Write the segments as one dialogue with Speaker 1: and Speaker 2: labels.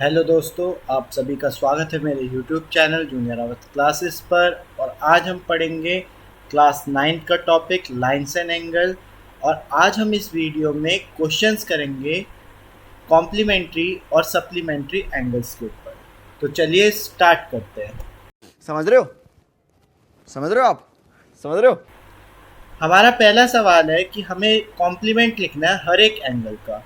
Speaker 1: Hello दोस्तों, आप सभी का स्वागत है मेरे यूट्यूब चैनल जूनियर अवस्थ क्लासेस पर। और आज हम पढ़ेंगे क्लास 9 का टॉपिक लाइन्स एंड एंगल। और आज हम इस वीडियो में क्वेश्चंस करेंगे कॉम्प्लीमेंट्री और सप्लीमेंट्री एंगल्स के ऊपर। तो चलिए स्टार्ट करते हैं।
Speaker 2: समझ रहे हो? समझ रहे हो आप? समझ रहे हो?
Speaker 1: हमारा पहला सवाल है कि हमें कॉम्प्लीमेंट लिखना है हर एक एंगल का।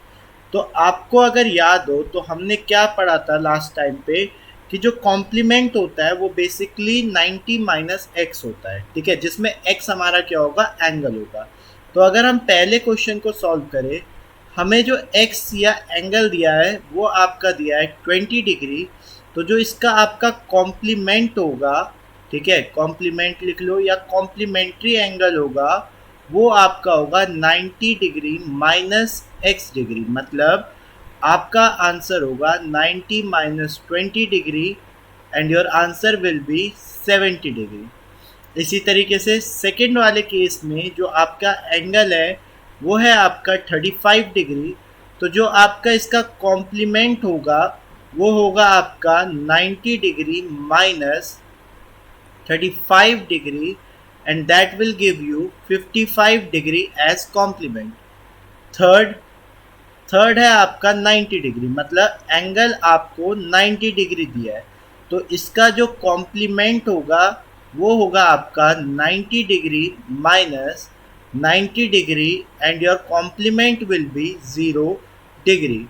Speaker 1: तो आपको अगर याद हो तो हमने क्या पढ़ा था लास्ट टाइम पे कि जो कॉम्प्लीमेंट होता है वो बेसिकली 90 माइनस एक्स होता है, ठीक है, जिसमें एक्स हमारा क्या होगा, एंगल होगा। तो अगर हम पहले क्वेश्चन को सॉल्व करें, हमें जो एक्स या एंगल दिया है वो आपका दिया है 20 डिग्री। तो जो इसका आपका कॉम्प्लीमेंट होगा, ठीक है, कॉम्प्लीमेंट लिख लो या कॉम्प्लीमेंट्री एंगल होगा, वो आपका होगा 90 डिग्री माइनस एक्स डिग्री। मतलब आपका आंसर होगा 90 minus 20 degree and your answer will be 70 degree. इसी तरीके से सेकंड वाले केस में जो आपका एंगल है वो है आपका 35 डिग्री। तो जो आपका इसका कॉम्प्लीमेंट होगा वो होगा आपका 90 degree minus 35 degree, and that will give you 55 degree as complement. Third third है आपका 90 डिग्री, मतलब एंगल आपको 90 डिग्री दिया है। तो इसका जो कॉम्प्लीमेंट होगा वो होगा आपका 90 degree minus 90 degree and your complement will be 0 degree.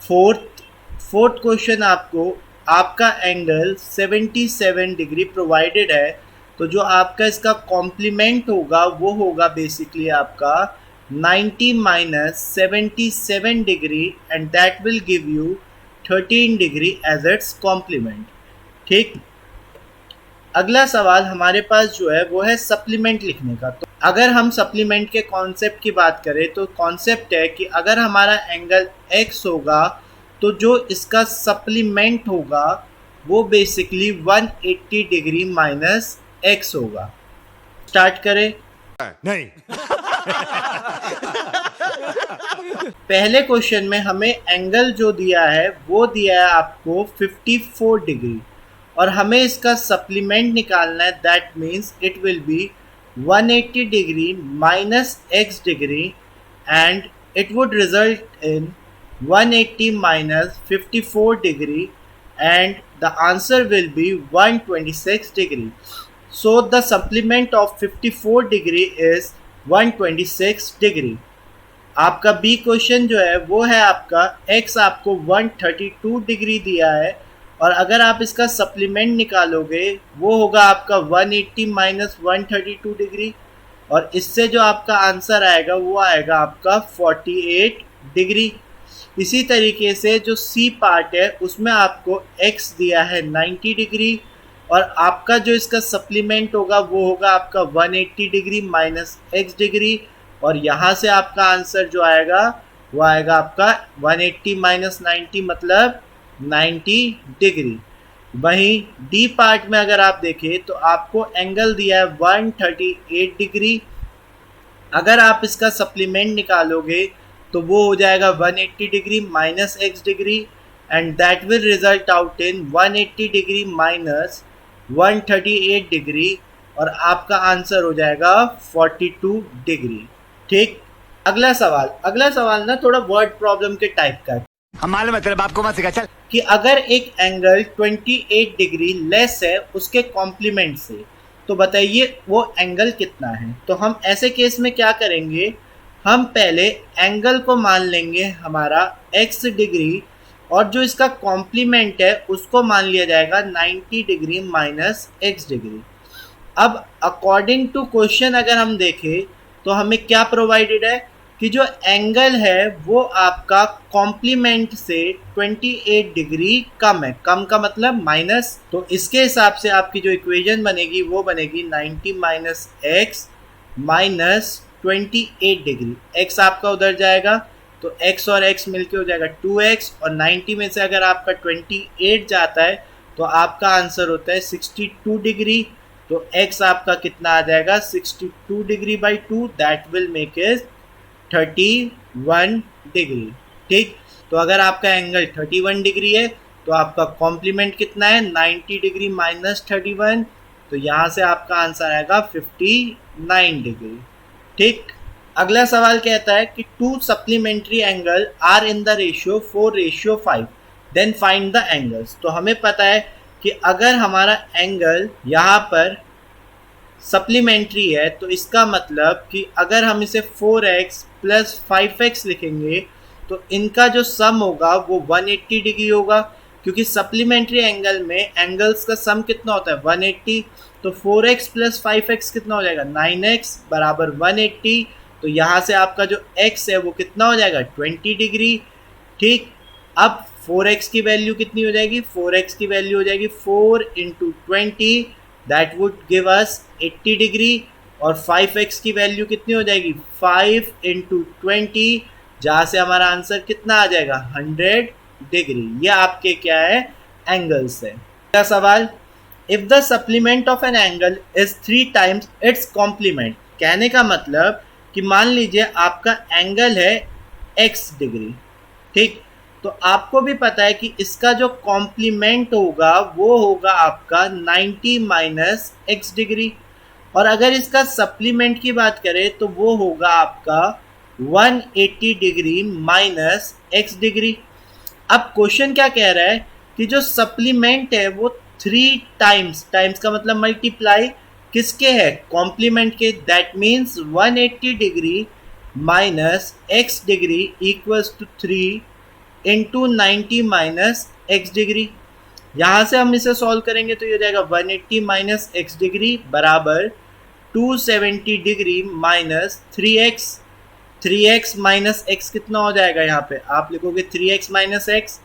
Speaker 1: Fourth question आपको आपका एंगल 77 डिग्री प्रोवाइडेड है। तो जो आपका इसका कॉम्प्लीमेंट होगा वो होगा बेसिकली आपका 90 minus 77 degree and that will give you 13 degree as its complement. ठीक, अगला सवाल हमारे पास जो है वो है सप्लीमेंट लिखने का। तो अगर हम सप्लीमेंट के कॉन्सेप्ट की बात करें तो कॉन्सेप्ट है कि अगर हमारा एंगल x होगा तो जो इसका सप्लीमेंट होगा वो बेसिकली 180 डिग्री माइनस एक्स होगा। स्टार्ट करें।
Speaker 2: नहीं।
Speaker 1: पहले क्वेश्चन में हमें एंगल जो दिया है वो दिया है आपको 54 डिग्री और हमें इसका सप्लीमेंट निकालना है। That means it will be 180 degree minus x degree and it would result in 180 minus 54 degree and the answer will be 126 degree. So the supplement of 54 degree is 126 degree. आपका B question जो है वो है आपका x आपको 132 degree दिया है और अगर आप इसका सप्लीमेंट निकालोगे वो होगा आपका 180 माइनस 132 डिग्री और इससे जो आपका आंसर आएगा वो आएगा आपका 48 डिग्री। इसी तरीके से जो सी पार्ट है उसमें आपको x दिया है 90 डिग्री और आपका जो इसका सप्लीमेंट होगा वो होगा आपका 180 डिग्री माइनस एक्स डिग्री और यहाँ से आपका आंसर जो आएगा वो आएगा आपका 180 माइनस 90 मतलब 90 डिग्री। वहीं डी पार्ट में अगर आप देखें तो आपको एंगल दिया है 138 डिग्री। अगर आप इसका सप्लीमेंट निकालोगे तो वो हो जाएगा 180 degree minus x degree and that will result out in 180 degree minus 138 degree और आपका आंसर हो जाएगा 42 डिग्री। ठीक, अगला सवाल ना थोड़ा वर्ड प्रॉब्लम के टाइप का है।
Speaker 2: हम मालूम है तेरे बाप को मत सिखा, चल।
Speaker 1: कि अगर एक एंगल 28 डिग्री लेस है उसके कॉम्प्लीमेंट से तो बताइए वो एंगल कितना है। तो हम ऐसे केस में क्या करेंगे, हम पहले एंगल को मान लेंगे हमारा x डिग्री और जो इसका कॉम्प्लीमेंट है उसको मान लिया जाएगा 90 डिग्री माइनस एक्स डिग्री। अब अकॉर्डिंग टू क्वेश्चन अगर हम देखें तो हमें क्या प्रोवाइडेड है कि जो एंगल है वो आपका कॉम्प्लीमेंट से 28 डिग्री कम है। कम का मतलब माइनस, तो इसके हिसाब से आपकी जो इक्वेशन बनेगी वो बनेगी 90 minus x minus 28 degree. x आपका उधर जाएगा तो x और x मिलके हो जाएगा 2x और 90 में से अगर आपका 28 जाता है तो आपका आंसर होता है 62 डिग्री। तो x आपका कितना आ जाएगा 62 degree by 2 that will make is 31 degree. ठीक, तो अगर आपका एंगल 31 डिग्री है तो आपका कॉम्प्लीमेंट कितना है 90 डिग्री माइनस 31, तो यहाँ से आपका आंसर आएगा 59 डिग्री। ठीक। अगला सवाल कहता है कि two supplementary angle are in the ratio 4:5, then find the angles. तो हमें पता है कि अगर हमारा एंगल यहाँ पर सप्लीमेंट्री है तो इसका मतलब कि अगर हम इसे 4x प्लस 5x लिखेंगे तो इनका जो सम होगा वो 180 डिग्री होगा, क्योंकि सप्लीमेंट्री एंगल में एंगल्स का सम कितना होता है 180। तो 4x प्लस 5x कितना हो जाएगा 9x बराबर 180। तो यहाँ से आपका जो x है वो कितना हो जाएगा 20 डिग्री। ठीक। अब 4x की वैल्यू कितनी हो जाएगी, 4x की वैल्यू हो जाएगी 4 into 20, that would give us 80 degree. और 5x की वैल्यू कितनी हो जाएगी 5 इंटू 20, जहाँ से हमारा आंसर कितना आ जाएगा 100 डिग्री। ये आपके क्या है एंगल्स है। अगला सवाल, if the supplement of an angle is 3 times its complement. कहने का मतलब कि मान लीजिए आपका एंगल है x डिग्री। ठीक। तो आपको भी पता है कि इसका जो कॉम्प्लीमेंट होगा वो होगा आपका 90 माइनस x डिग्री, और अगर इसका सप्लीमेंट की बात करें तो वो होगा आपका 180 डिग्री माइनस x डिग्री। अब क्वेश्चन क्या कह रहा है कि जो सप्लीमेंट है वो 3 टाइम्स, टाइम्स का मतलब मल्टीप्लाई किसके है कॉम्प्लीमेंट के, that means 180 degree minus x degree equals to 3 into 90 minus x degree. यहाँ से हम इसे सॉल्व करेंगे तो ये हो जाएगा 180 माइनस एक्स डिग्री बराबर 270 degree minus 3x। 3x minus x कितना हो जाएगा, यहाँ पे आप लिखोगे 3x माइनस x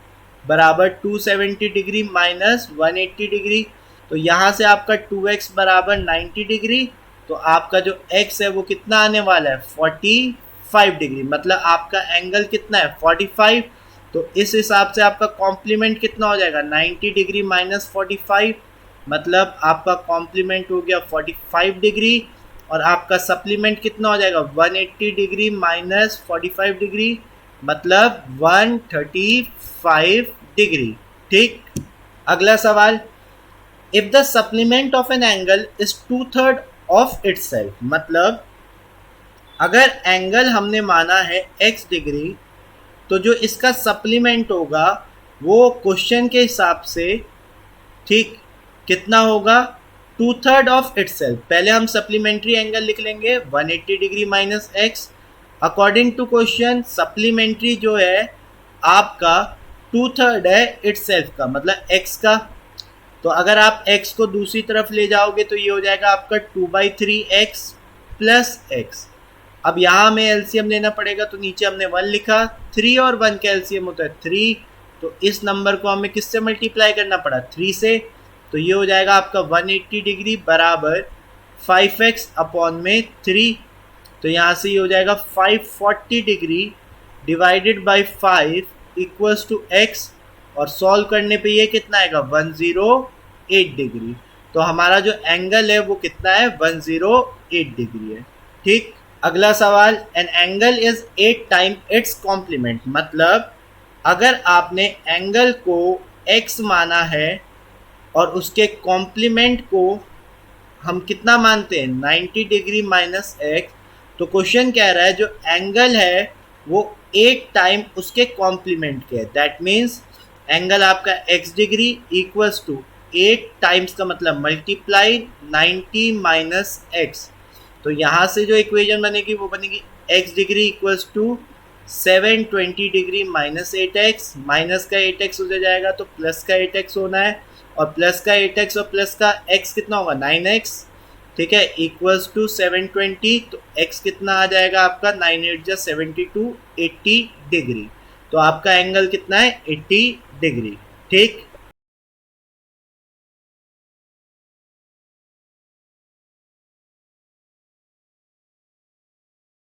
Speaker 1: बराबर 270 डिग्री माइनस 180 डिग्री। तो यहाँ से आपका 2x बराबर 90 डिग्री, तो आपका जो x है वो कितना आने वाला है 45 डिग्री, मतलब आपका एंगल कितना है 45। तो इस हिसाब से आपका कॉम्प्लीमेंट कितना हो जाएगा 90 डिग्री माइनस 45, मतलब आपका कॉम्प्लीमेंट हो गया 45 डिग्री, और आपका सप्लीमेंट कितना हो जाएगा 180 डिग्री माइनस 45 डिग्री, मतलब 135 डिग्री। ठीक। अगला सवाल, if the supplement of an angle is 2/3 of itself, मतलब अगर एंगल हमने माना है x डिग्री तो जो इसका सप्लीमेंट होगा वो क्वेश्चन के हिसाब से ठीक कितना होगा 2/3 ऑफ इटसेल्फ। पहले हम सप्लीमेंट्री एंगल लिख लेंगे 180 degree minus x. According to question supplementary जो है आपका 2/3 है इटसेल्फ का, मतलब x का। तो अगर आप x को दूसरी तरफ ले जाओगे तो ये हो जाएगा आपका 2/3x प्लस x। अब यहाँ हमें एलसीएम लेना पड़ेगा, तो नीचे हमने 1 लिखा, 3 और 1 का एलसीएम होता है 3, तो इस नंबर को हमें किससे मल्टीप्लाई करना पड़ा 3 से। तो ये हो जाएगा आपका 180 डिग्री बराबर 5x अपॉन में 3। तो यहाँ से ये हो जाएगा 540 degree divided by 5 equals to x, और सॉल्व करने पे ये कितना आएगा 108 डिग्री। तो हमारा जो एंगल है वो कितना है 108 डिग्री है। ठीक। अगला सवाल, an angle is 8 time its complement, मतलब अगर आपने एंगल को x माना है और उसके कॉम्प्लीमेंट को हम कितना मानते हैं 90 डिग्री माइनस एक्स, तो क्वेश्चन कह रहा है जो एंगल है वो 8 टाइम उसके कॉम्प्लीमेंट के है, दैट मीन्स एंगल आपका x degree equals to 8 times का मतलब मल्टीप्लाई 90 माइनस एक्स। तो यहाँ से जो इक्वेशन बनेगी वो बनेगी x degree equals to 720 degree minus 8x, माइनस का 8x हो जाएगा तो प्लस का 8x होना है, और प्लस का 8x और प्लस का x कितना होगा 9x। ठीक है, इक्वल्स टू 720, तो x कितना आ जाएगा आपका 9 8 72 80 डिग्री। तो आपका एंगल कितना है 80 डिग्री। ठीक।